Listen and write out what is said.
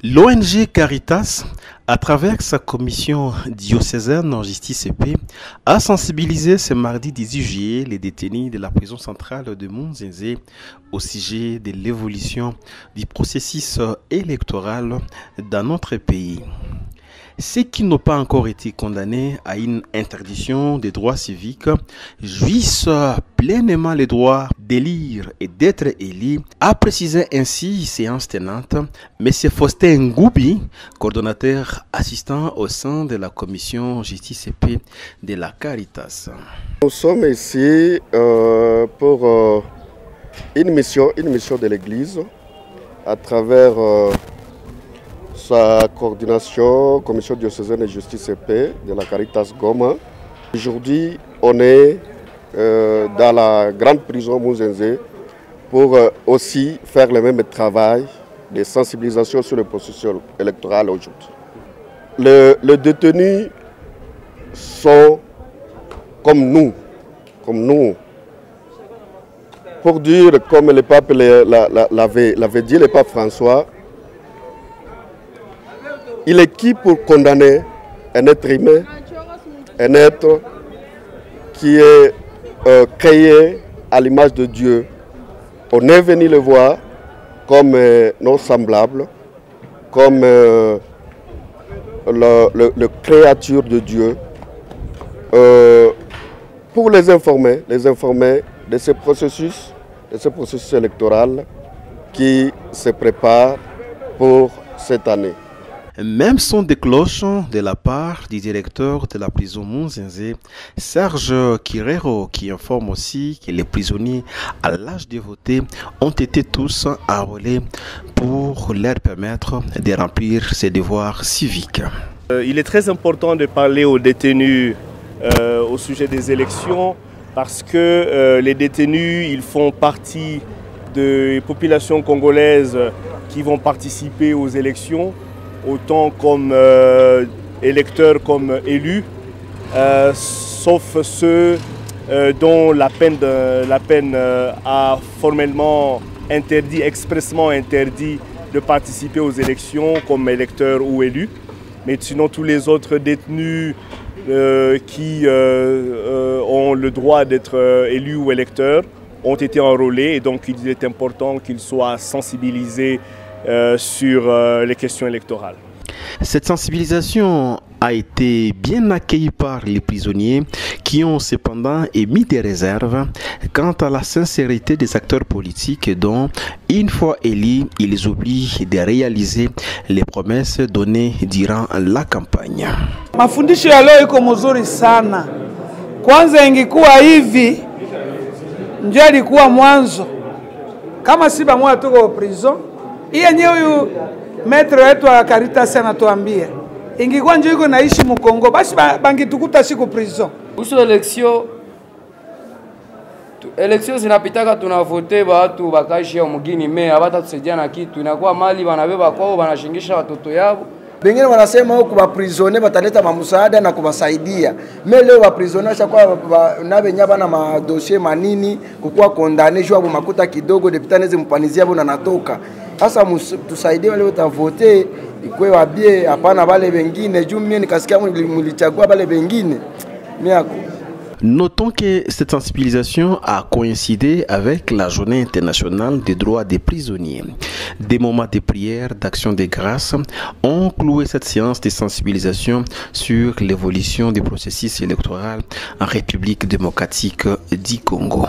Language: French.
L'ONG Caritas, à travers sa commission diocésaine en justice et paix, a sensibilisé ce mardi 18 juillet les détenus de la prison centrale de Munzenze au sujet de l'évolution du processus électoral dans notre pays. Ceux qui n'ont pas encore été condamnés à une interdiction des droits civiques jouissent pleinement les droits d'élire et d'être élus, a précisé ainsi séance tenante M. Faustin Ngoubi, coordonnateur assistant au sein de la commission justice et paix de la Caritas. Nous sommes ici pour une mission de l'Église à travers sa coordination, commission diocésaine de justice et paix de la Caritas Goma. Aujourd'hui, on est dans la grande prison Munzenze pour aussi faire le même travail de sensibilisation sur le processus électoral aujourd'hui. Les détenus sont comme nous. Pour dire, comme le pape l'avait dit, le pape François, il est qui pour condamner un être humain, un être qui est créé à l'image de Dieu. On est venu le voir comme nos semblables, comme le créature de Dieu, pour les informer de ce processus électoral qui se prépare pour cette année. Même son de cloche de la part du directeur de la prison Munzenze, Serge Kirero, qui informe aussi que les prisonniers à l'âge de voter ont été tous enrôlés pour leur permettre de remplir ses devoirs civiques. Il est très important de parler aux détenus au sujet des élections parce que les détenus ils font partie des populations congolaises qui vont participer aux élections, autant comme électeurs comme élus, sauf ceux dont la peine a formellement interdit, expressément interdit de participer aux élections comme électeurs ou élus. Mais sinon tous les autres détenus qui ont le droit d'être élus ou électeurs ont été enrôlés et donc il est important qu'ils soient sensibilisés sur les questions électorales. Cette sensibilisation a été bien accueillie par les prisonniers qui ont cependant émis des réserves quant à la sincérité des acteurs politiques dont, une fois élus, ils oublient de réaliser les promesses données durant la campagne. Mafundisho ya leo iko mzuri sana. Kwanza ingekuwa hivi ndio ilikuwa mwanzo. Kama si pamoja tuko prison, hii yenyewe huyu metro wetu wa Caritas anatuambia ingekuwa ndio iko naishi Mkongo basi bangitukuta siku prison. Kuhusu election zinapitaka tunavote watu bakaishi ya mgini mea hata tusaidia na kitu inakuwa mali wanabeba kwao wanashingisha watoto yao. Wengine wanasema huko ba prisonnier bataleta msaada na kubasaidia. Leo ba prisonnier chakuwa na benyaba na madossier manini kukuwa condamné jua makuta kidogo deputy neze mpanizia hapo na natoka. Sasa tusaidie wale watavote ikwe wabie hapana wale wengine juu mimi nikasikia mlichagua wale wengine. Notons que cette sensibilisation a coïncidé avec la journée internationale des droits des prisonniers. Des moments de prière, d'action de grâce ont cloué cette séance de sensibilisation sur l'évolution du processus électoral en République démocratique du Congo.